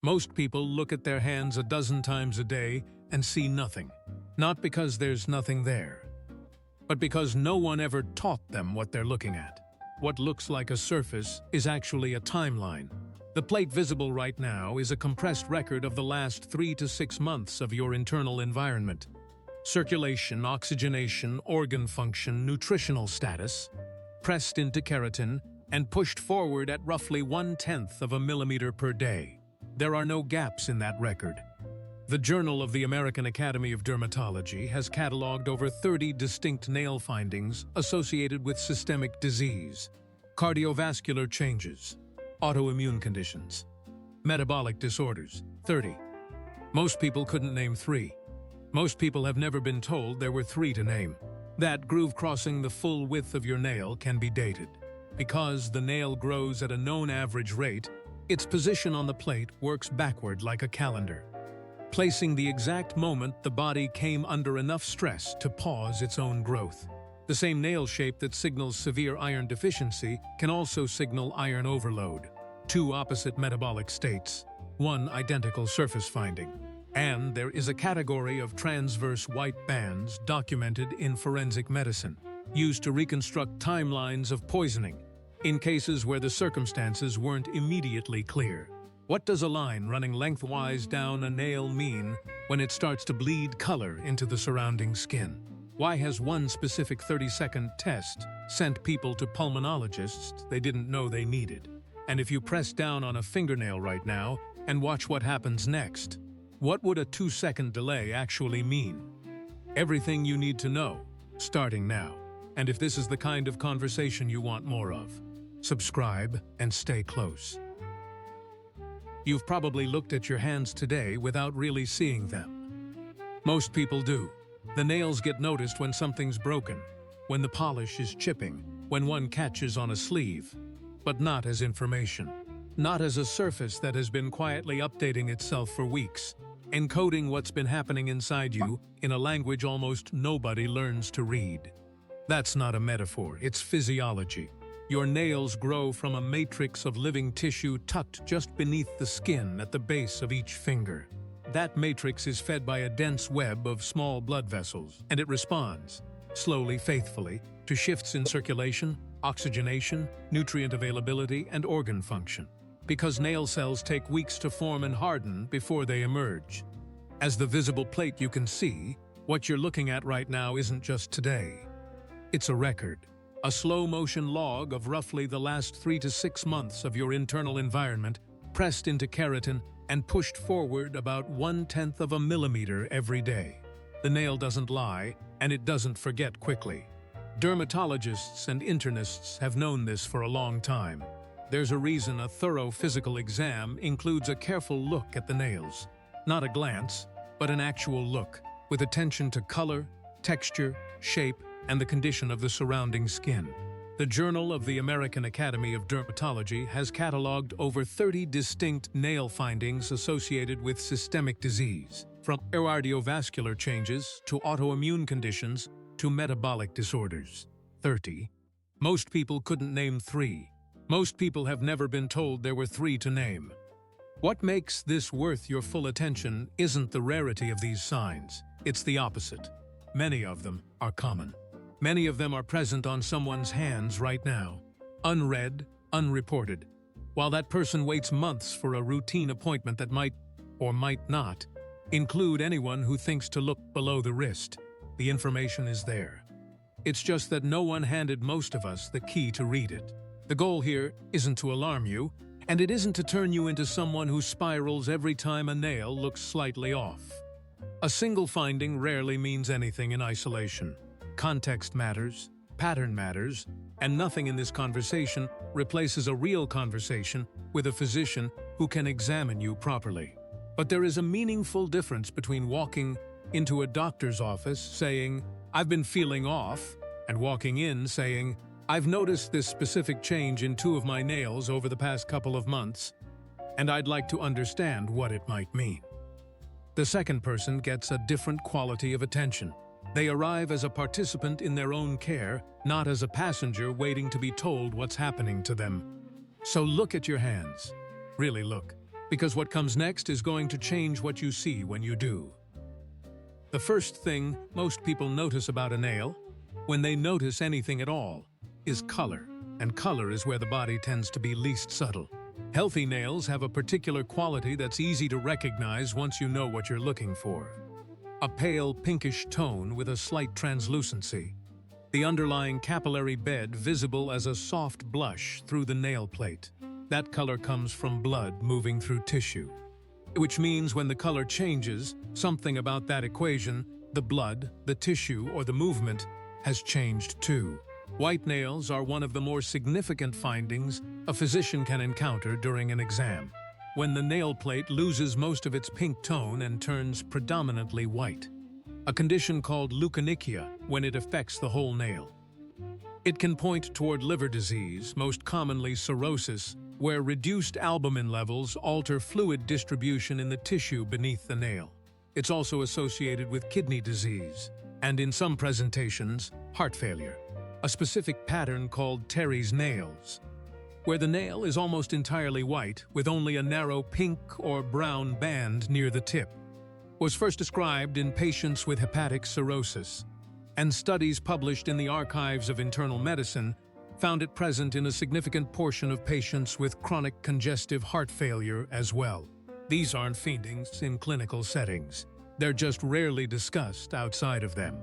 Most people look at their hands a dozen times a day and see nothing. Not because there's nothing there, but because no one ever taught them what they're looking at. What looks like a surface is actually a timeline. The plate visible right now is a compressed record of the last 3 to 6 months of your internal environment. Circulation, oxygenation, organ function, nutritional status, pressed into keratin and pushed forward at roughly 1/10 of a millimeter per day. There are no gaps in that record. The Journal of the American Academy of Dermatology has catalogued over 30 distinct nail findings associated with systemic disease, cardiovascular changes, autoimmune conditions, metabolic disorders. 30. Most people couldn't name 3. Most people have never been told there were 3 to name. That groove crossing the full width of your nail can be dated. Because the nail grows at a known average rate, its position on the plate works backward like a calendar, placing the exact moment the body came under enough stress to pause its own growth. The same nail shape that signals severe iron deficiency can also signal iron overload. 2 opposite metabolic states, 1 identical surface finding. And there is a category of transverse white bands documented in forensic medicine, used to reconstruct timelines of poisoning in cases where the circumstances weren't immediately clear. What does a line running lengthwise down a nail mean when it starts to bleed color into the surrounding skin? Why has one specific 30-second test sent people to pulmonologists they didn't know they needed? And if you press down on a fingernail right now and watch what happens next, what would a 2-second delay actually mean? Everything you need to know, starting now. And if this is the kind of conversation you want more of, subscribe and stay close. You've probably looked at your hands today without really seeing them. Most people do. The nails get noticed when something's broken, when the polish is chipping, when one catches on a sleeve, but not as information. Not as a surface that has been quietly updating itself for weeks, encoding what's been happening inside you in a language almost nobody learns to read. That's not a metaphor, it's physiology. Your nails grow from a matrix of living tissue tucked just beneath the skin at the base of each finger. That matrix is fed by a dense web of small blood vessels, and it responds, slowly, faithfully, to shifts in circulation, oxygenation, nutrient availability, and organ function. Because nail cells take weeks to form and harden before they emerge. As the visible plate you can see, what you're looking at right now isn't just today. It's a record, a slow-motion log of roughly the last 3 to 6 months of your internal environment, pressed into keratin and pushed forward about 1/10 of a millimeter every day. The nail doesn't lie, and it doesn't forget quickly. Dermatologists and internists have known this for a long time. There's a reason a thorough physical exam includes a careful look at the nails. Not a glance, but an actual look, with attention to color, texture, shape, and the condition of the surrounding skin. The Journal of the American Academy of Dermatology has catalogued over 30 distinct nail findings associated with systemic disease, from cardiovascular changes to autoimmune conditions to metabolic disorders. 30. Most people couldn't name 3. Most people have never been told there were 3 to name. What makes this worth your full attention isn't the rarity of these signs, it's the opposite. Many of them are common. Many of them are present on someone's hands right now, unread, unreported, while that person waits months for a routine appointment that might, or might not, include anyone who thinks to look below the wrist. The information is there. It's just that no one handed most of us the key to read it. The goal here isn't to alarm you, and it isn't to turn you into someone who spirals every time a nail looks slightly off. A single finding rarely means anything in isolation. Context matters, pattern matters, and nothing in this conversation replaces a real conversation with a physician who can examine you properly. But there is a meaningful difference between walking into a doctor's office saying, "I've been feeling off," and walking in saying, "I've noticed this specific change in 2 of my nails over the past couple of months, and I'd like to understand what it might mean." The second person gets a different quality of attention. They arrive as a participant in their own care, not as a passenger waiting to be told what's happening to them. So look at your hands. Really look. because what comes next is going to change what you see when you do. The first thing most people notice about a nail, when they notice anything at all, is color. And color is where the body tends to be least subtle. Healthy nails have a particular quality that's easy to recognize once you know what you're looking for. A pale pinkish tone with a slight translucency. The underlying capillary bed visible as a soft blush through the nail plate. That color comes from blood moving through tissue. Which means when the color changes, something about that equation, the blood, the tissue, or the movement, has changed too. White nails are one of the more significant findings a physician can encounter during an exam, when the nail plate loses most of its pink tone and turns predominantly white, a condition called leukonychia when it affects the whole nail. It can point toward liver disease, most commonly cirrhosis, where reduced albumin levels alter fluid distribution in the tissue beneath the nail. It's also associated with kidney disease, and in some presentations, heart failure. A specific pattern called Terry's nails, where the nail is almost entirely white with only a narrow pink or brown band near the tip, was first described in patients with hepatic cirrhosis, and studies published in the Archives of Internal Medicine found it present in a significant portion of patients with chronic congestive heart failure as well. These aren't findings in clinical settings. They're just rarely discussed outside of them.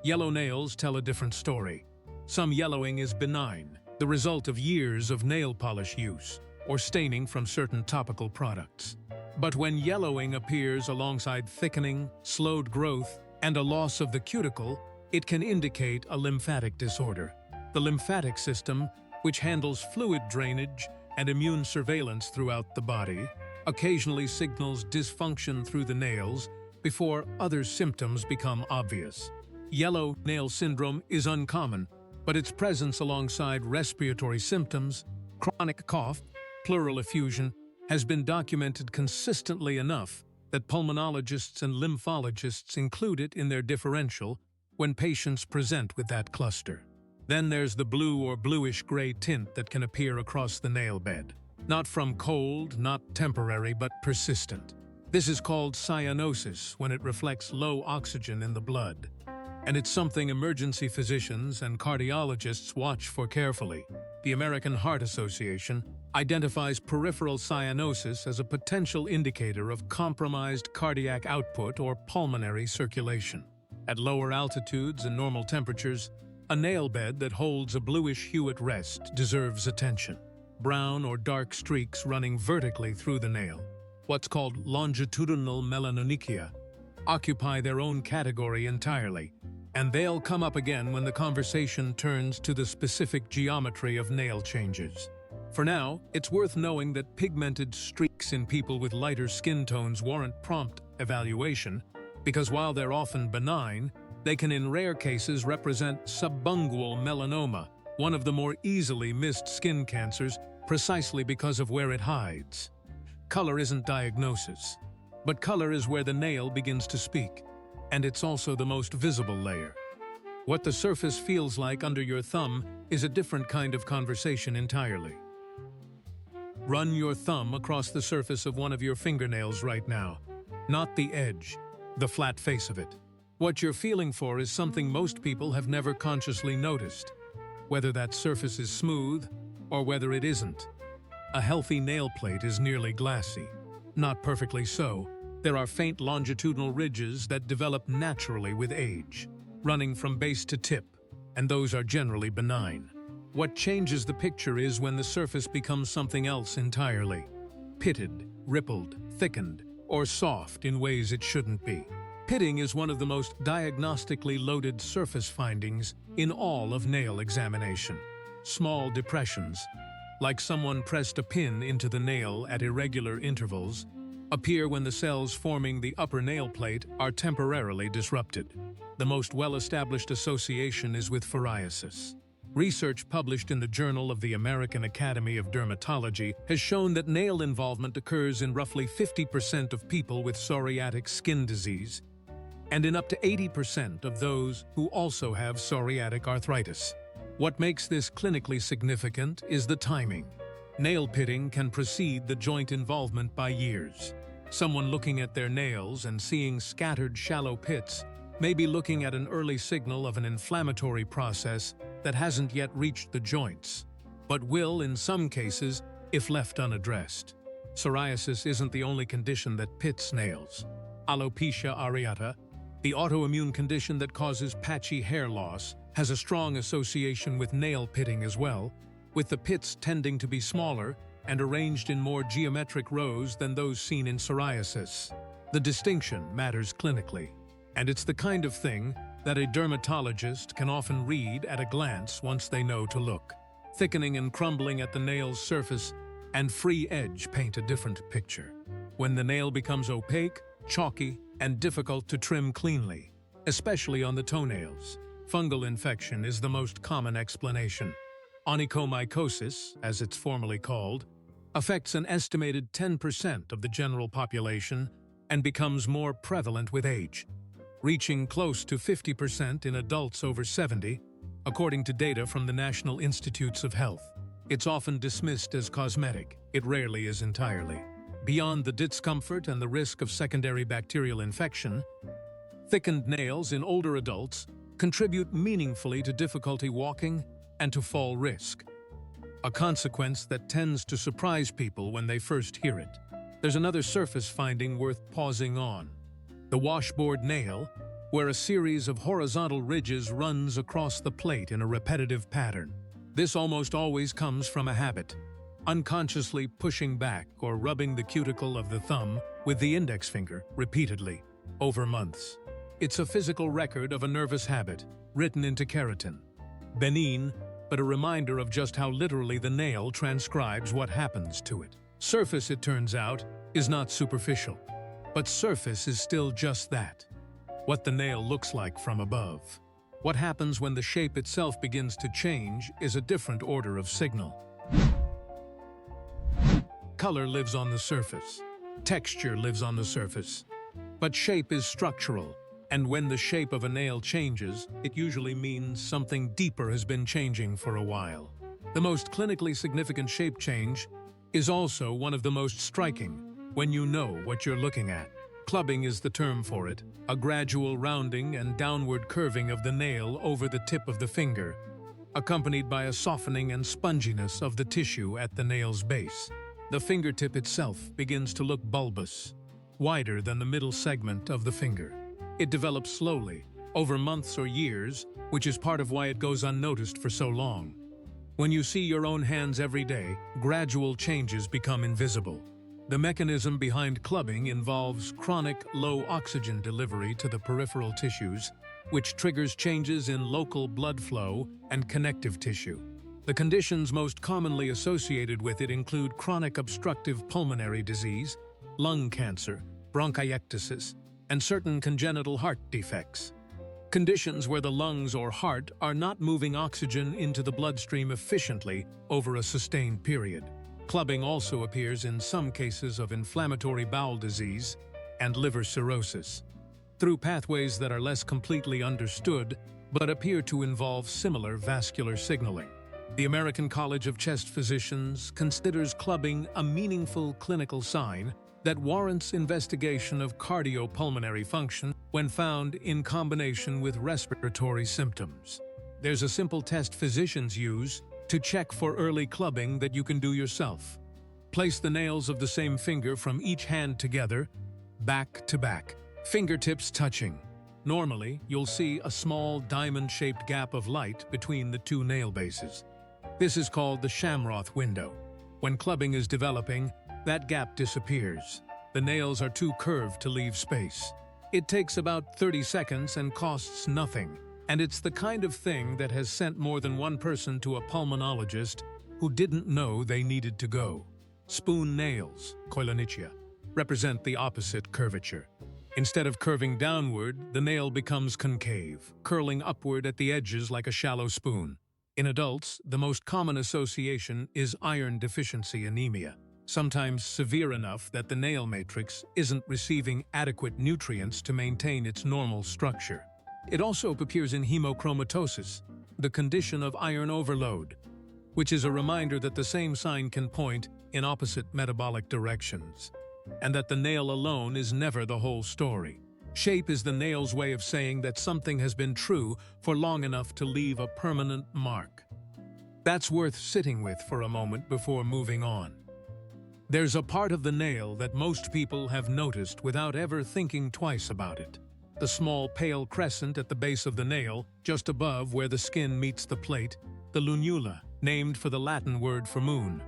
Yellow nails tell a different story. Some yellowing is benign, the result of years of nail polish use, or staining from certain topical products. But when yellowing appears alongside thickening, slowed growth, and a loss of the cuticle, it can indicate a lymphatic disorder. The lymphatic system, which handles fluid drainage and immune surveillance throughout the body, occasionally signals dysfunction through the nails before other symptoms become obvious. Yellow nail syndrome is uncommon, but its presence alongside respiratory symptoms, chronic cough, pleural effusion, has been documented consistently enough that pulmonologists and lymphologists include it in their differential when patients present with that cluster. Then there's the blue or bluish-gray tint that can appear across the nail bed. Not from cold, not temporary, but persistent. This is called cyanosis when it reflects low oxygen in the blood. And it's something emergency physicians and cardiologists watch for carefully. The American Heart Association identifies peripheral cyanosis as a potential indicator of compromised cardiac output or pulmonary circulation. At lower altitudes and normal temperatures, a nail bed that holds a bluish hue at rest deserves attention. Brown or dark streaks running vertically through the nail, what's called longitudinal melanonychia, occupy their own category entirely, and they'll come up again when the conversation turns to the specific geometry of nail changes. For now, it's worth knowing that pigmented streaks in people with lighter skin tones warrant prompt evaluation, because while they're often benign, they can in rare cases represent subungual melanoma, one of the more easily missed skin cancers, precisely because of where it hides. Color isn't diagnosis, but color is where the nail begins to speak, and it's also the most visible layer. What the surface feels like under your thumb is a different kind of conversation entirely. Run your thumb across the surface of one of your fingernails right now, not the edge, the flat face of it. What you're feeling for is something most people have never consciously noticed, whether that surface is smooth or whether it isn't. A healthy nail plate is nearly glassy. Not perfectly so. There are faint longitudinal ridges that develop naturally with age, running from base to tip, and those are generally benign. What changes the picture is when the surface becomes something else entirely. Pitted, rippled, thickened, or soft in ways it shouldn't be. Pitting is one of the most diagnostically loaded surface findings in all of nail examination. Small depressions, like someone pressed a pin into the nail at irregular intervals, appear when the cells forming the upper nail plate are temporarily disrupted. The most well-established association is with psoriasis. Research published in the Journal of the American Academy of Dermatology has shown that nail involvement occurs in roughly 50% of people with psoriatic skin disease, and in up to 80% of those who also have psoriatic arthritis. What makes this clinically significant is the timing. Nail pitting can precede the joint involvement by years. Someone looking at their nails and seeing scattered shallow pits may be looking at an early signal of an inflammatory process that hasn't yet reached the joints, but will in some cases if left unaddressed. Psoriasis isn't the only condition that pits nails. Alopecia areata, the autoimmune condition that causes patchy hair loss, has a strong association with nail pitting as well, with the pits tending to be smaller and arranged in more geometric rows than those seen in psoriasis. The distinction matters clinically, and it's the kind of thing that a dermatologist can often read at a glance once they know to look. Thickening and crumbling at the nail's surface and free edge paint a different picture. When the nail becomes opaque, chalky, and difficult to trim cleanly, especially on the toenails, fungal infection is the most common explanation. Onychomycosis, as it's formally called, affects an estimated 10% of the general population and becomes more prevalent with age, reaching close to 50% in adults over 70, according to data from the National Institutes of Health. It's often dismissed as cosmetic. It rarely is entirely. Beyond the discomfort and the risk of secondary bacterial infection, thickened nails in older adults contribute meaningfully to difficulty walking and to fall risk, a consequence that tends to surprise people when they first hear it. There's another surface finding worth pausing on: the washboard nail, where a series of horizontal ridges runs across the plate in a repetitive pattern. This almost always comes from a habit, unconsciously pushing back or rubbing the cuticle of the thumb with the index finger repeatedly over months. It's a physical record of a nervous habit written into keratin. Benign, but a reminder of just how literally the nail transcribes what happens to it. Surface, it turns out, is not superficial, but surface is still just that. What the nail looks like from above. What happens when the shape itself begins to change is a different order of signal. Color lives on the surface. Texture lives on the surface. But shape is structural, and when the shape of a nail changes, it usually means something deeper has been changing for a while. The most clinically significant shape change is also one of the most striking when you know what you're looking at. Clubbing is the term for it, a gradual rounding and downward curving of the nail over the tip of the finger, accompanied by a softening and sponginess of the tissue at the nail's base. The fingertip itself begins to look bulbous, wider than the middle segment of the finger. It develops slowly, over months or years, which is part of why it goes unnoticed for so long. When you see your own hands every day, gradual changes become invisible. The mechanism behind clubbing involves chronic low oxygen delivery to the peripheral tissues, which triggers changes in local blood flow and connective tissue. The conditions most commonly associated with it include chronic obstructive pulmonary disease, lung cancer, bronchiectasis, and certain congenital heart defects. Conditions where the lungs or heart are not moving oxygen into the bloodstream efficiently over a sustained period. Clubbing also appears in some cases of inflammatory bowel disease and liver cirrhosis, through pathways that are less completely understood but appear to involve similar vascular signaling. The American College of Chest Physicians considers clubbing a meaningful clinical sign that warrants investigation of cardiopulmonary function when found in combination with respiratory symptoms. There's a simple test physicians use to check for early clubbing that you can do yourself. Place the nails of the same finger from each hand together, back to back, fingertips touching. Normally, you'll see a small diamond-shaped gap of light between the two nail bases. This is called the Shamroth window. When clubbing is developing, that gap disappears. The nails are too curved to leave space. It takes about 30 seconds and costs nothing. And it's the kind of thing that has sent more than one person to a pulmonologist who didn't know they needed to go. Spoon nails, koilonychia, represent the opposite curvature. Instead of curving downward, the nail becomes concave, curling upward at the edges like a shallow spoon. In adults, the most common association is iron deficiency anemia, sometimes severe enough that the nail matrix isn't receiving adequate nutrients to maintain its normal structure. It also appears in hemochromatosis, the condition of iron overload. which is a reminder that the same sign can point in opposite metabolic directions, and that the nail alone is never the whole story. Shape is the nail's way of saying that something has been true for long enough to leave a permanent mark. That's worth sitting with for a moment before moving on. There's a part of the nail that most people have noticed without ever thinking twice about it. The small pale crescent at the base of the nail, just above where the skin meets the plate, the lunula, named for the Latin word for moon.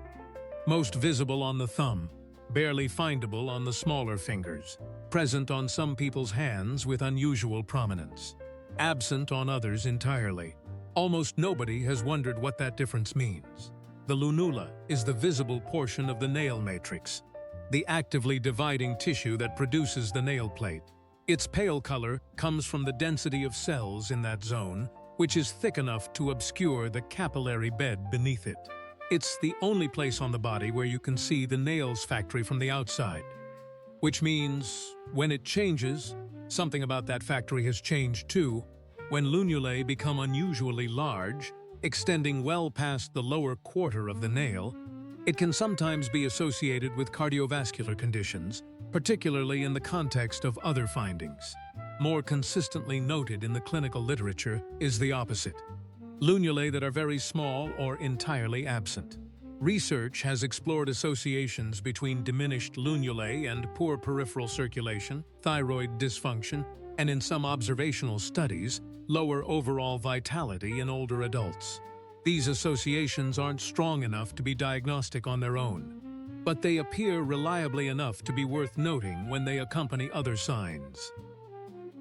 Most visible on the thumb, barely findable on the smaller fingers, present on some people's hands with unusual prominence, absent on others entirely. Almost nobody has wondered what that difference means. The lunula is the visible portion of the nail matrix, the actively dividing tissue that produces the nail plate. Its pale color comes from the density of cells in that zone, which is thick enough to obscure the capillary bed beneath it. It's the only place on the body where you can see the nails factory from the outside. Which means, when it changes, something about that factory has changed too. When lunulae become unusually large, extending well past the lower quarter of the nail, it can sometimes be associated with cardiovascular conditions, particularly in the context of other findings. More consistently noted in the clinical literature is the opposite: lunulae that are very small or entirely absent. Research has explored associations between diminished lunulae and poor peripheral circulation, thyroid dysfunction, and in some observational studies, lower overall vitality in older adults. These associations aren't strong enough to be diagnostic on their own, but they appear reliably enough to be worth noting when they accompany other signs.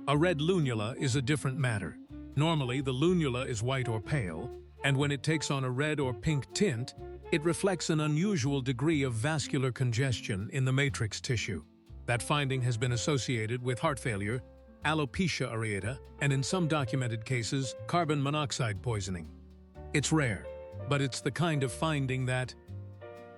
A red lunula is a different matter. Normally, the lunula is white or pale, and when it takes on a red or pink tint, it reflects an unusual degree of vascular congestion in the matrix tissue. That finding has been associated with heart failure, alopecia areata, and in some documented cases, carbon monoxide poisoning. It's rare, but it's the kind of finding that,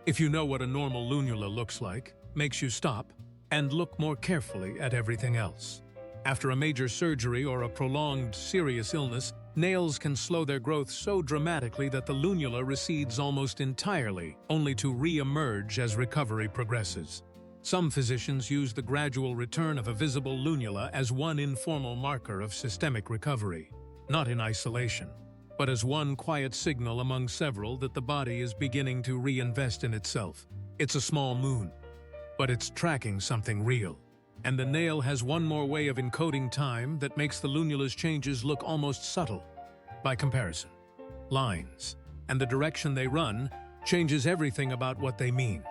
if you know what a normal lunula looks like, makes you stop and look more carefully at everything else. After a major surgery or a prolonged serious illness, nails can slow their growth so dramatically that the lunula recedes almost entirely, only to re-emerge as recovery progresses. Some physicians use the gradual return of a visible lunula as one informal marker of systemic recovery, not in isolation, but as one quiet signal among several that the body is beginning to reinvest in itself. It's a small moon, but it's tracking something real. And the nail has one more way of encoding time that makes the lunula's changes look almost subtle. By comparison, lines, and the direction they run, changes everything about what they mean.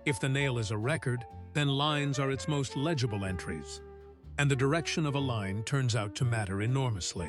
If the nail is a record, then lines are its most legible entries, and the direction of a line turns out to matter enormously.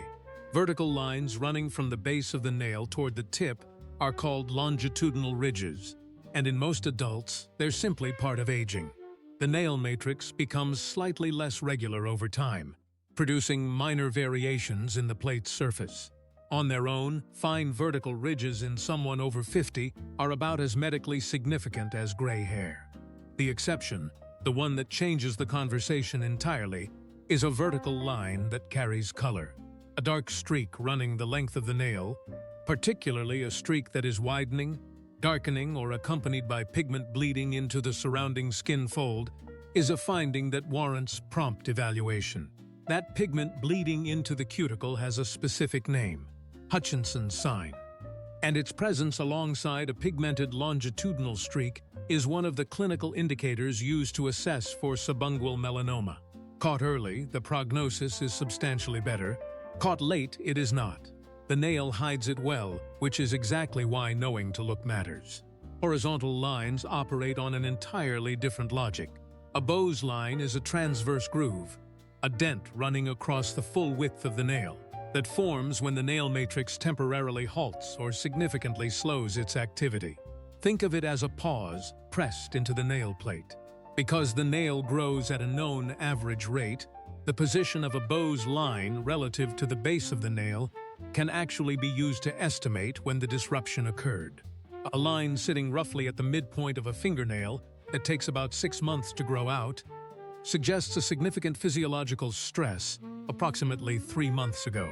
Vertical lines running from the base of the nail toward the tip are called longitudinal ridges, and in most adults, they're simply part of aging. The nail matrix becomes slightly less regular over time, producing minor variations in the plate's surface. On their own, fine vertical ridges in someone over 50 are about as medically significant as gray hair. The exception, the one that changes the conversation entirely, is a vertical line that carries color. A dark streak running the length of the nail, particularly a streak that is widening, darkening, or accompanied by pigment bleeding into the surrounding skin fold, is a finding that warrants prompt evaluation. That pigment bleeding into the cuticle has a specific name, Hutchinson's sign, and its presence alongside a pigmented longitudinal streak is one of the clinical indicators used to assess for subungual melanoma. Caught early, the prognosis is substantially better. Caught late, it is not. The nail hides it well, which is exactly why knowing to look matters. Horizontal lines operate on an entirely different logic. A Bow's line is a transverse groove, a dent running across the full width of the nail, that forms when the nail matrix temporarily halts or significantly slows its activity. Think of it as a pause pressed into the nail plate. Because the nail grows at a known average rate, the position of a Bow's line relative to the base of the nail can actually be used to estimate when the disruption occurred. A line sitting roughly at the midpoint of a fingernail that takes about 6 months to grow out suggests a significant physiological stress approximately 3 months ago.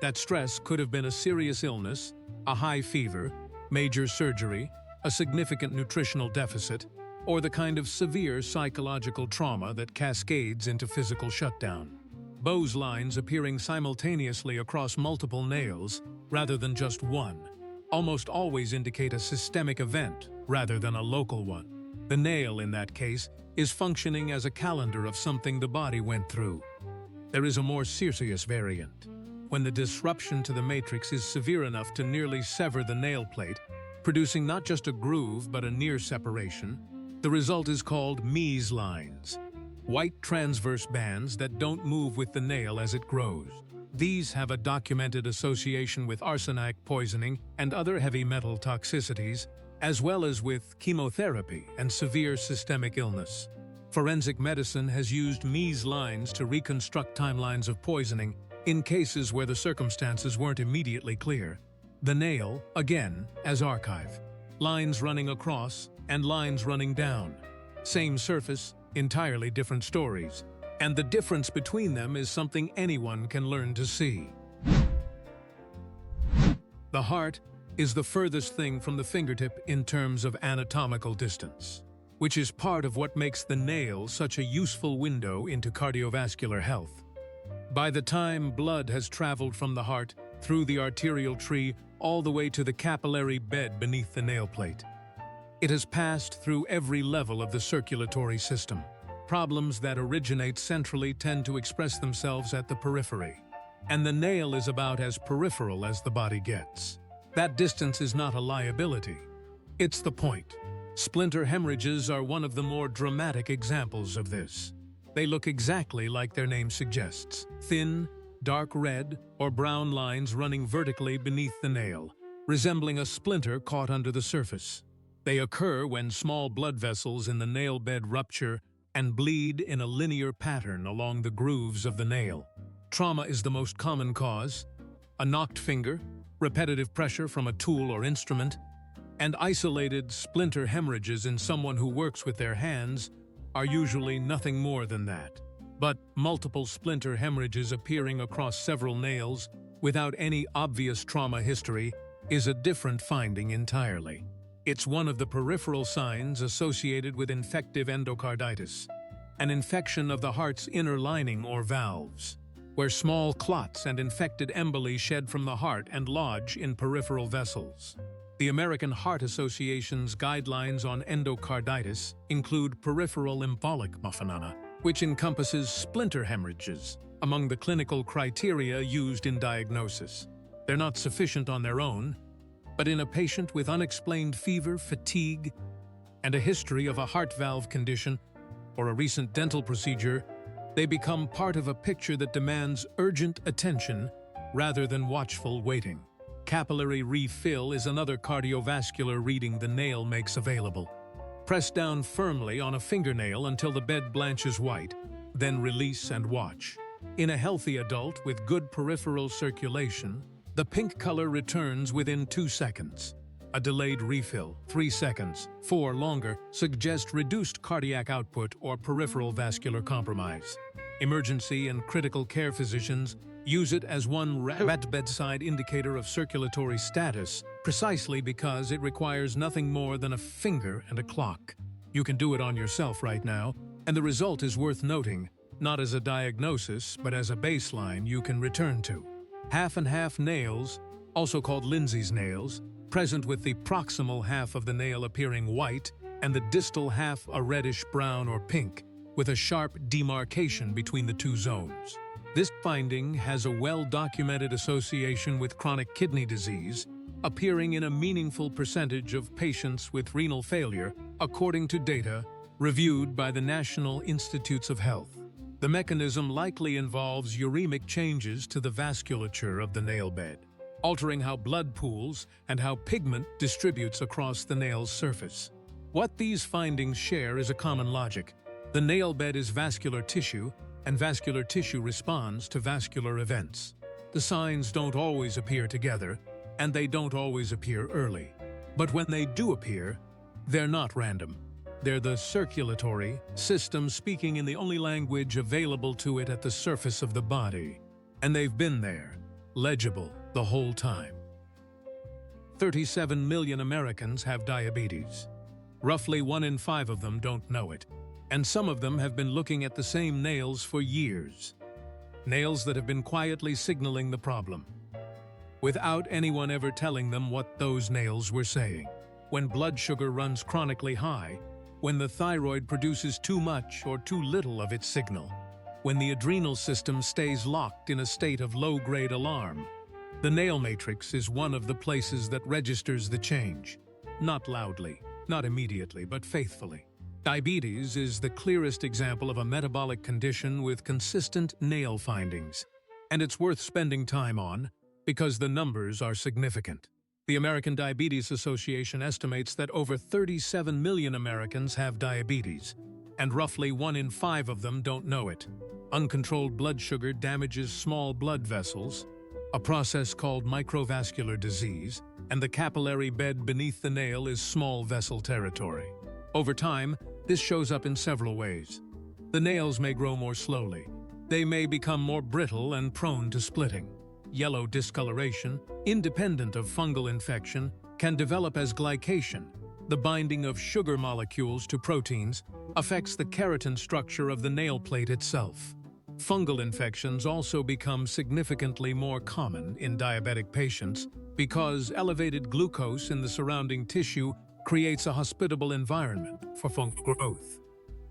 That stress could have been a serious illness, a high fever, major surgery, a significant nutritional deficit, or the kind of severe psychological trauma that cascades into physical shutdown. Bose lines appearing simultaneously across multiple nails, rather than just one, almost always indicate a systemic event rather than a local one. The nail, in that case, is functioning as a calendar of something the body went through. There is a more serious variant. When the disruption to the matrix is severe enough to nearly sever the nail plate, producing not just a groove but a near separation, the result is called Mees lines, white transverse bands that don't move with the nail as it grows. These have a documented association with arsenic poisoning and other heavy metal toxicities, as well as with chemotherapy and severe systemic illness. Forensic medicine has used Mees lines to reconstruct timelines of poisoning in cases where the circumstances weren't immediately clear. The nail, again, as archive. Lines running across and lines running down. Same surface, entirely different stories. And the difference between them is something anyone can learn to see. The heart is the furthest thing from the fingertip in terms of anatomical distance, which is part of what makes the nail such a useful window into cardiovascular health. By the time blood has traveled from the heart through the arterial tree all the way to the capillary bed beneath the nail plate, it has passed through every level of the circulatory system. Problems that originate centrally tend to express themselves at the periphery, and the nail is about as peripheral as the body gets. That distance is not a liability. It's the point. Splinter hemorrhages are one of the more dramatic examples of this. They look exactly like their name suggests: thin, dark red or brown lines running vertically beneath the nail, resembling a splinter caught under the surface. They occur when small blood vessels in the nail bed rupture and bleed in a linear pattern along the grooves of the nail. Trauma is the most common cause. A knocked finger, repetitive pressure from a tool or instrument, and isolated splinter hemorrhages in someone who works with their hands are usually nothing more than that. But multiple splinter hemorrhages appearing across several nails without any obvious trauma history is a different finding entirely. It's one of the peripheral signs associated with infective endocarditis, an infection of the heart's inner lining or valves, where small clots and infected emboli shed from the heart and lodge in peripheral vessels. The American Heart Association's guidelines on endocarditis include peripheral embolic phenomena, which encompasses splinter hemorrhages among the clinical criteria used in diagnosis. They're not sufficient on their own, but in a patient with unexplained fever, fatigue, and a history of a heart valve condition or a recent dental procedure, they become part of a picture that demands urgent attention rather than watchful waiting. Capillary refill is another cardiovascular reading the nail makes available. Press down firmly on a fingernail until the bed blanches white, then release and watch. In a healthy adult with good peripheral circulation, the pink color returns within 2 seconds. A delayed refill, 3 seconds, 4 longer, suggests reduced cardiac output or peripheral vascular compromise. Emergency and critical care physicians use it as one bedside indicator of circulatory status, precisely because it requires nothing more than a finger and a clock. You can do it on yourself right now, and the result is worth noting, not as a diagnosis, but as a baseline you can return to. Half and half nails, also called Lindsay's nails, present with the proximal half of the nail appearing white and the distal half a reddish brown or pink, with a sharp demarcation between the two zones. This finding has a well-documented association with chronic kidney disease, appearing in a meaningful percentage of patients with renal failure, according to data reviewed by the National Institutes of Health. The mechanism likely involves uremic changes to the vasculature of the nail bed, altering how blood pools and how pigment distributes across the nail's surface. What these findings share is a common logic. The nail bed is vascular tissue, and vascular tissue responds to vascular events. The signs don't always appear together, and they don't always appear early. But when they do appear, they're not random. They're the circulatory system speaking in the only language available to it at the surface of the body. And they've been there, legible, the whole time. 37 million Americans have diabetes. Roughly 1 in 5 of them don't know it, and some of them have been looking at the same nails for years. Nails that have been quietly signaling the problem, without anyone ever telling them what those nails were saying. When blood sugar runs chronically high, when the thyroid produces too much or too little of its signal, when the adrenal system stays locked in a state of low-grade alarm, the nail matrix is one of the places that registers the change. Not loudly, not immediately, but faithfully. Diabetes is the clearest example of a metabolic condition with consistent nail findings, and it's worth spending time on because the numbers are significant. The American Diabetes Association estimates that over 37 million Americans have diabetes, and roughly 1 in 5 of them don't know it. Uncontrolled blood sugar damages small blood vessels, a process called microvascular disease, and the capillary bed beneath the nail is small vessel territory. Over time, this shows up in several ways. The nails may grow more slowly. They may become more brittle and prone to splitting. Yellow discoloration, independent of fungal infection, can develop as glycation. The binding of sugar molecules to proteins affects the keratin structure of the nail plate itself. Fungal infections also become significantly more common in diabetic patients because elevated glucose in the surrounding tissue creates a hospitable environment for fungal growth,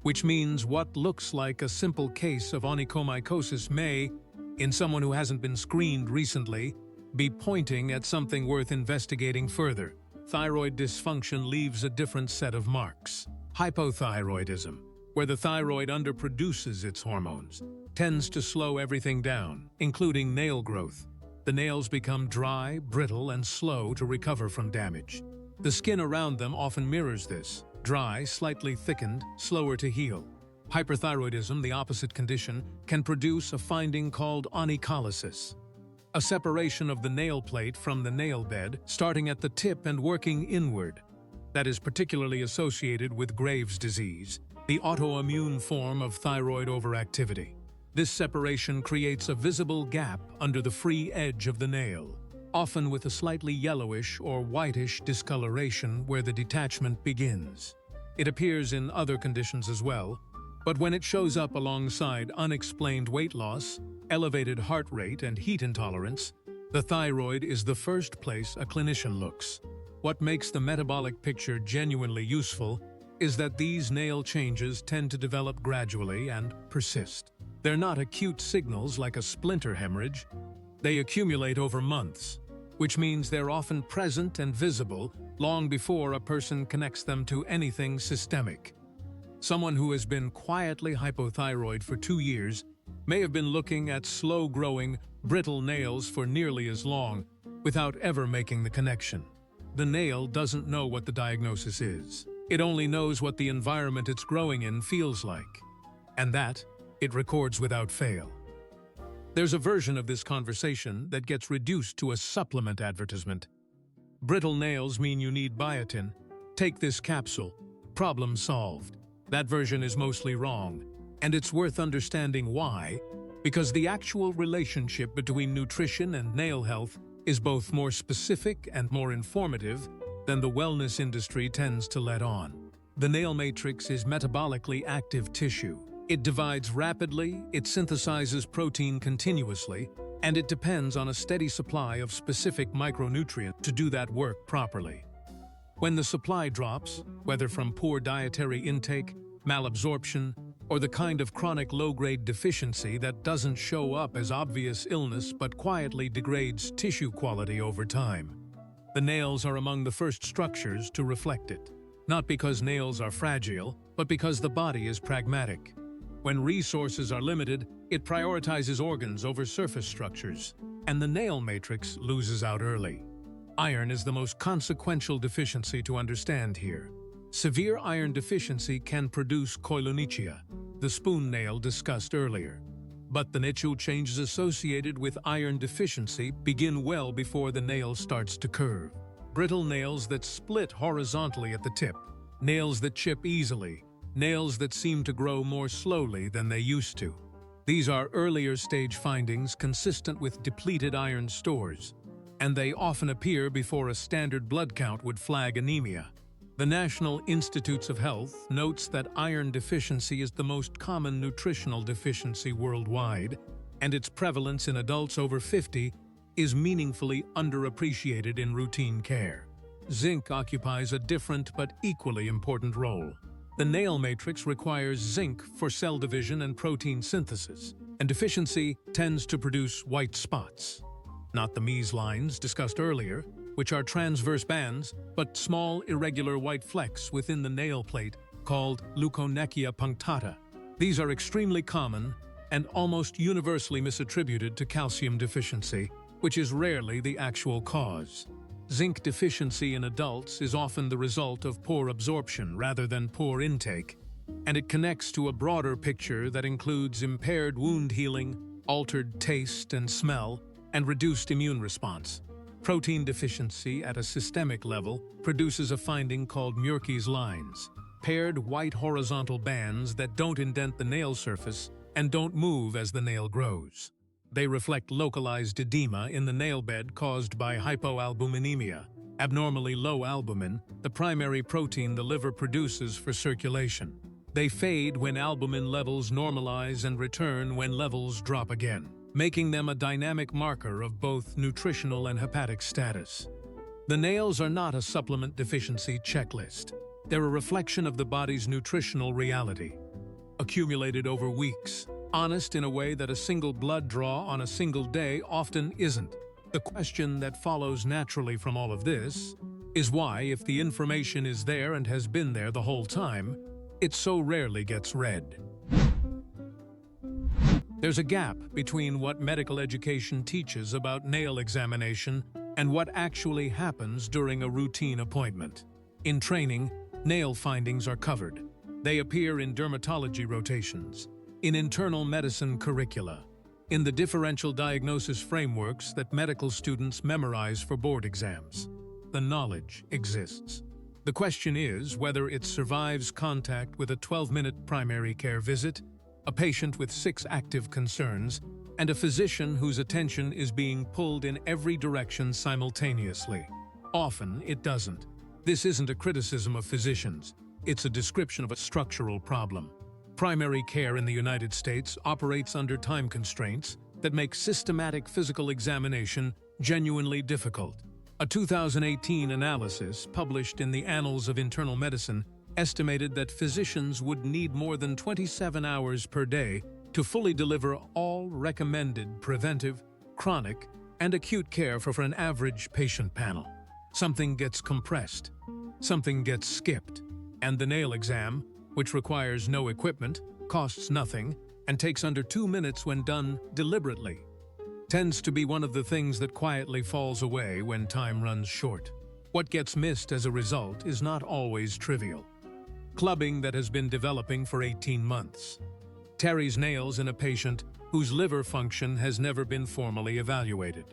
which means what looks like a simple case of onychomycosis may, in someone who hasn't been screened recently, be pointing at something worth investigating further. Thyroid dysfunction leaves a different set of marks. Hypothyroidism, where the thyroid underproduces its hormones, tends to slow everything down, including nail growth. The nails become dry, brittle, and slow to recover from damage. The skin around them often mirrors this: dry, slightly thickened, slower to heal. Hyperthyroidism, the opposite condition, can produce a finding called onycholysis, a separation of the nail plate from the nail bed, starting at the tip and working inward. That is particularly associated with Graves' disease, the autoimmune form of thyroid overactivity. This separation creates a visible gap under the free edge of the nail, often with a slightly yellowish or whitish discoloration where the detachment begins. It appears in other conditions as well, but when it shows up alongside unexplained weight loss, elevated heart rate, and heat intolerance, the thyroid is the first place a clinician looks. What makes the metabolic picture genuinely useful is that these nail changes tend to develop gradually and persist. They're not acute signals like a splinter hemorrhage. They accumulate over months, which means they're often present and visible long before a person connects them to anything systemic. Someone who has been quietly hypothyroid for 2 years may have been looking at slow-growing, brittle nails for nearly as long without ever making the connection. The nail doesn't know what the diagnosis is. It only knows what the environment it's growing in feels like, and that it records without fail. There's a version of this conversation that gets reduced to a supplement advertisement. Brittle nails mean you need biotin. Take this capsule. Problem solved. That version is mostly wrong, and it's worth understanding why, because the actual relationship between nutrition and nail health is both more specific and more informative than the wellness industry tends to let on. The nail matrix is metabolically active tissue. It divides rapidly, it synthesizes protein continuously, and it depends on a steady supply of specific micronutrients to do that work properly. When the supply drops, whether from poor dietary intake, malabsorption, or the kind of chronic low-grade deficiency that doesn't show up as obvious illness but quietly degrades tissue quality over time, the nails are among the first structures to reflect it. Not because nails are fragile, but because the body is pragmatic. When resources are limited, it prioritizes organs over surface structures, and the nail matrix loses out early. Iron is the most consequential deficiency to understand here. Severe iron deficiency can produce koilonychia, the spoon nail discussed earlier. But the niche changes associated with iron deficiency begin well before the nail starts to curve. Brittle nails that split horizontally at the tip, nails that chip easily, nails that seem to grow more slowly than they used to. These are earlier stage findings consistent with depleted iron stores. and they often appear before a standard blood count would flag anemia. The National Institutes of Health notes that iron deficiency is the most common nutritional deficiency worldwide, and its prevalence in adults over 50 is meaningfully underappreciated in routine care. Zinc occupies a different but equally important role. The nail matrix requires zinc for cell division and protein synthesis, and deficiency tends to produce white spots. Not the Mies lines discussed earlier, which are transverse bands, but small irregular white flecks within the nail plate called leukonechia punctata. These are extremely common and almost universally misattributed to calcium deficiency, which is rarely the actual cause. Zinc deficiency in adults is often the result of poor absorption rather than poor intake, and it connects to a broader picture that includes impaired wound healing, altered taste and smell, and reduced immune response. Protein deficiency at a systemic level produces a finding called Murky's lines, paired white horizontal bands that don't indent the nail surface and don't move as the nail grows. They reflect localized edema in the nail bed caused by hypoalbuminemia, abnormally low albumin, the primary protein the liver produces for circulation. They fade when albumin levels normalize and return when levels drop again, making them a dynamic marker of both nutritional and hepatic status. The nails are not a supplement deficiency checklist. They're a reflection of the body's nutritional reality, accumulated over weeks, honest in a way that a single blood draw on a single day often isn't. The question that follows naturally from all of this is why, if the information is there and has been there the whole time, it so rarely gets read. There's a gap between what medical education teaches about nail examination and what actually happens during a routine appointment. In training, nail findings are covered. They appear in dermatology rotations, in internal medicine curricula, in the differential diagnosis frameworks that medical students memorize for board exams. The knowledge exists. The question is whether it survives contact with a 12-minute primary care visit, a patient with 6 active concerns, and a physician whose attention is being pulled in every direction simultaneously. Often it doesn't. This isn't a criticism of physicians. It's a description of a structural problem. Primary care in the United States operates under time constraints that make systematic physical examination genuinely difficult. A 2018 analysis published in the Annals of Internal Medicine estimated that physicians would need more than 27 hours per day to fully deliver all recommended preventive, chronic, and acute care for an average patient panel. Something gets compressed, something gets skipped, and the nail exam, which requires no equipment, costs nothing, and takes under 2 minutes when done deliberately, tends to be one of the things that quietly falls away when time runs short. What gets missed as a result is not always trivial. Clubbing that has been developing for 18 months. Terry's nails in a patient whose liver function has never been formally evaluated.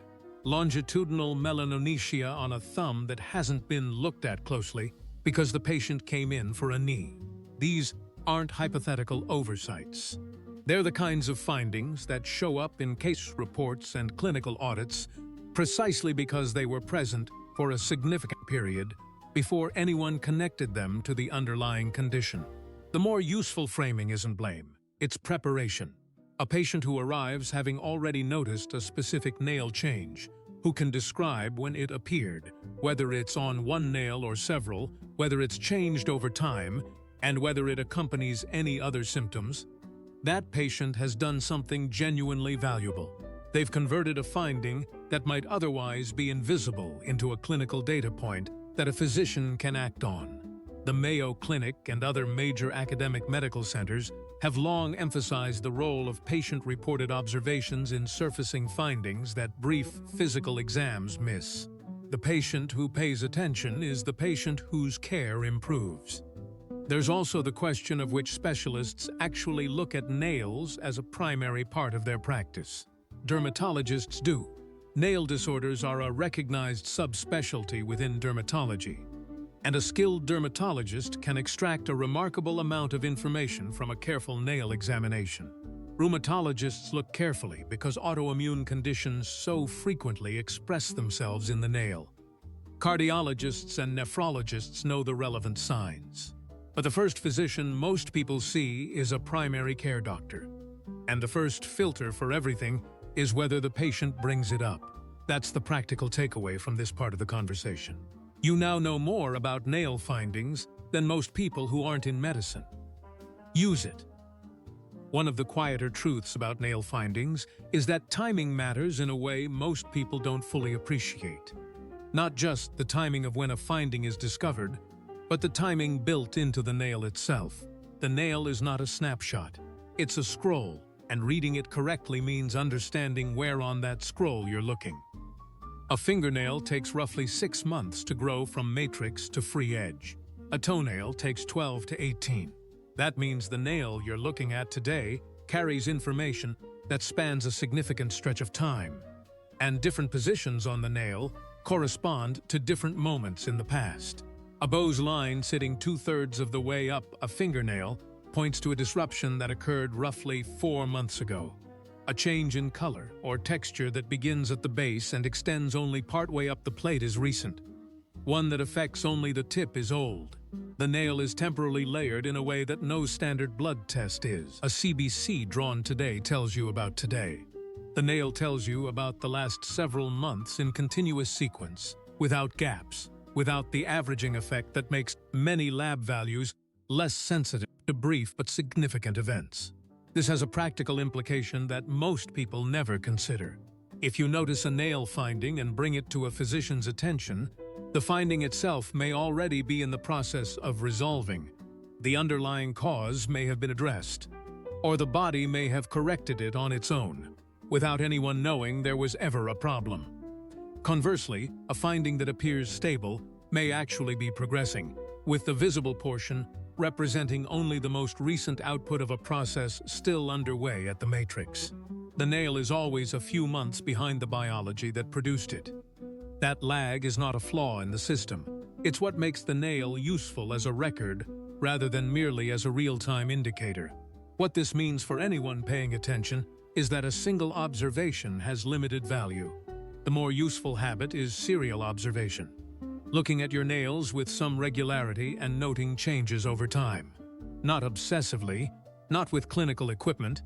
Longitudinal melanonesia on a thumb that hasn't been looked at closely because the patient came in for a knee. These aren't hypothetical oversights. They're the kinds of findings that show up in case reports and clinical audits precisely because they were present for a significant period before anyone connected them to the underlying condition. The more useful framing isn't blame, it's preparation. A patient who arrives having already noticed a specific nail change, who can describe when it appeared, whether it's on one nail or several, whether it's changed over time, and whether it accompanies any other symptoms. That patient has done something genuinely valuable. They've converted a finding that might otherwise be invisible into a clinical data point that a physician can act on. The Mayo Clinic and other major academic medical centers have long emphasized the role of patient-reported observations in surfacing findings that brief physical exams miss. The patient who pays attention is the patient whose care improves. There's also the question of which specialists actually look at nails as a primary part of their practice. Dermatologists do. Nail disorders are a recognized subspecialty within dermatology, and a skilled dermatologist can extract a remarkable amount of information from a careful nail examination. Rheumatologists look carefully because autoimmune conditions so frequently express themselves in the nail. Cardiologists and nephrologists know the relevant signs. But the first physician most people see is a primary care doctor. And the first filter for everything is whether the patient brings it up. That's the practical takeaway from this part of the conversation. You now know more about nail findings than most people who aren't in medicine. Use it. One of the quieter truths about nail findings is that timing matters in a way most people don't fully appreciate. Not just the timing of when a finding is discovered, but the timing built into the nail itself. The nail is not a snapshot. It's a scroll, and reading it correctly means understanding where on that scroll you're looking. A fingernail takes roughly 6 months to grow from matrix to free edge. A toenail takes 12 to 18. That means the nail you're looking at today carries information that spans a significant stretch of time. And different positions on the nail correspond to different moments in the past. A Bow's line sitting 2/3 of the way up a fingernail points to a disruption that occurred roughly 4 months ago. A change in color or texture that begins at the base and extends only partway up the plate is recent. One that affects only the tip is old. The nail is temporarily layered in a way that no standard blood test is. A CBC drawn today tells you about today. The nail tells you about the last several months in continuous sequence, without gaps, without the averaging effect that makes many lab values less sensitive to brief but significant events. This has a practical implication that most people never consider. If you notice a nail finding and bring it to a physician's attention, the finding itself may already be in the process of resolving. The underlying cause may have been addressed, or the body may have corrected it on its own, without anyone knowing there was ever a problem. Conversely, a finding that appears stable may actually be progressing, with the visible portion representing only the most recent output of a process still underway at the matrix. The nail is always a few months behind the biology that produced it. That lag is not a flaw in the system. It's what makes the nail useful as a record rather than merely as a real-time indicator. What this means for anyone paying attention is that a single observation has limited value. The more useful habit is serial observation. Looking at your nails with some regularity and noting changes over time. Not obsessively, not with clinical equipment,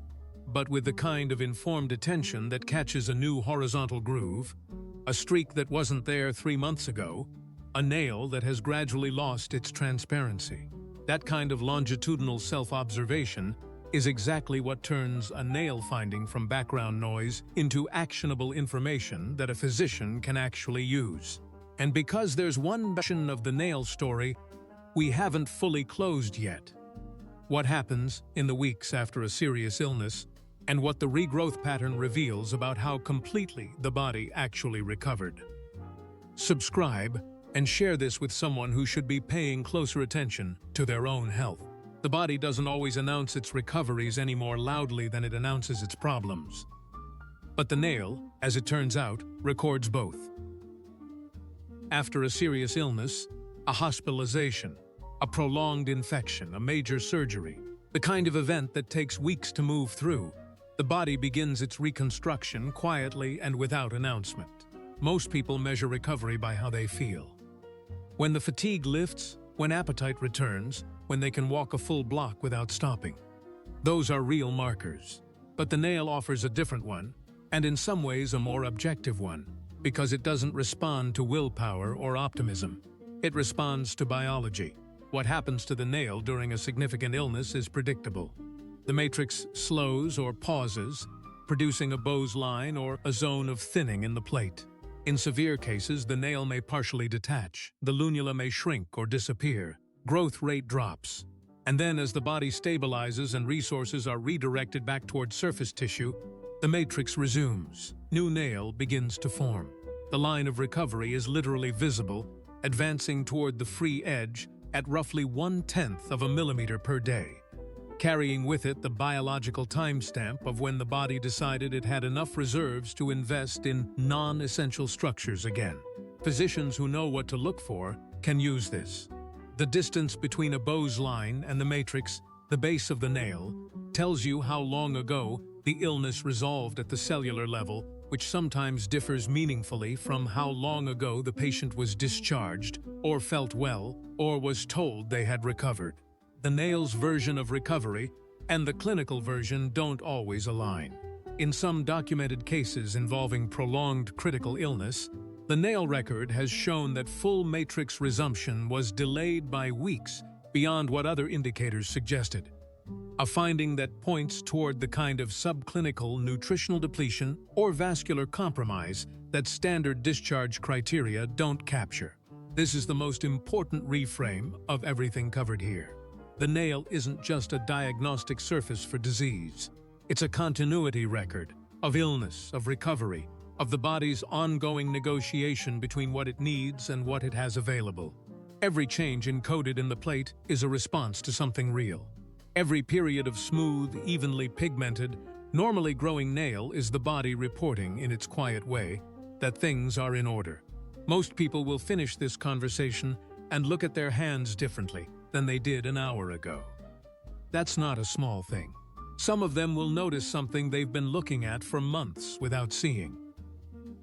but with the kind of informed attention that catches a new horizontal groove, a streak that wasn't there 3 months ago, a nail that has gradually lost its transparency. That kind of longitudinal self-observation is exactly what turns a nail finding from background noise into actionable information that a physician can actually use. And because there's one version of the nail story we haven't fully closed yet. What happens in the weeks after a serious illness, and what the regrowth pattern reveals about how completely the body actually recovered. Subscribe and share this with someone who should be paying closer attention to their own health. The body doesn't always announce its recoveries any more loudly than it announces its problems. But the nail, as it turns out, records both. After a serious illness, a hospitalization, a prolonged infection, a major surgery, the kind of event that takes weeks to move through, the body begins its reconstruction quietly and without announcement. Most people measure recovery by how they feel. When the fatigue lifts, when appetite returns, when they can walk a full block without stopping. Those are real markers. But the nail offers a different one, and in some ways a more objective one, because it doesn't respond to willpower or optimism. It responds to biology. What happens to the nail during a significant illness is predictable. The matrix slows or pauses, producing a Bow's line or a zone of thinning in the plate. In severe cases, the nail may partially detach, the lunula may shrink or disappear, growth rate drops. And then as the body stabilizes and resources are redirected back toward surface tissue, the matrix resumes. New nail begins to form. The line of recovery is literally visible, advancing toward the free edge at roughly 1/10 of a millimeter per day, carrying with it the biological timestamp of when the body decided it had enough reserves to invest in non-essential structures again. Physicians who know what to look for can use this. The distance between a Bow's line and the matrix The base of the nail tells you how long ago the illness resolved at the cellular level, which sometimes differs meaningfully from how long ago the patient was discharged, or felt well, or was told they had recovered. The nail's version of recovery and the clinical version don't always align. In some documented cases involving prolonged critical illness, the nail record has shown that full matrix resumption was delayed by weeks beyond what other indicators suggested. A finding that points toward the kind of subclinical nutritional depletion or vascular compromise that standard discharge criteria don't capture. This is the most important reframe of everything covered here. The nail isn't just a diagnostic surface for disease. It's a continuity record of illness, of recovery, of the body's ongoing negotiation between what it needs and what it has available. Every change encoded in the plate is a response to something real. Every period of smooth, evenly pigmented, normally growing nail is the body reporting in its quiet way that things are in order. Most people will finish this conversation and look at their hands differently than they did an hour ago. That's not a small thing. Some of them will notice something they've been looking at for months without seeing.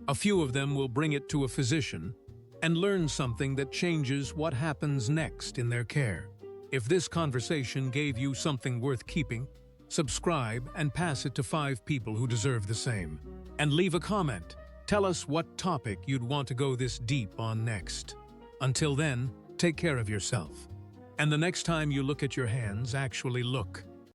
A few of them will bring it to a physician and learn something that changes what happens next in their care. If this conversation gave you something worth keeping, subscribe and pass it to 5 people who deserve the same. And leave a comment. Tell us what topic you'd want to go this deep on next. Until then, take care of yourself. And the next time you look at your hands, actually look.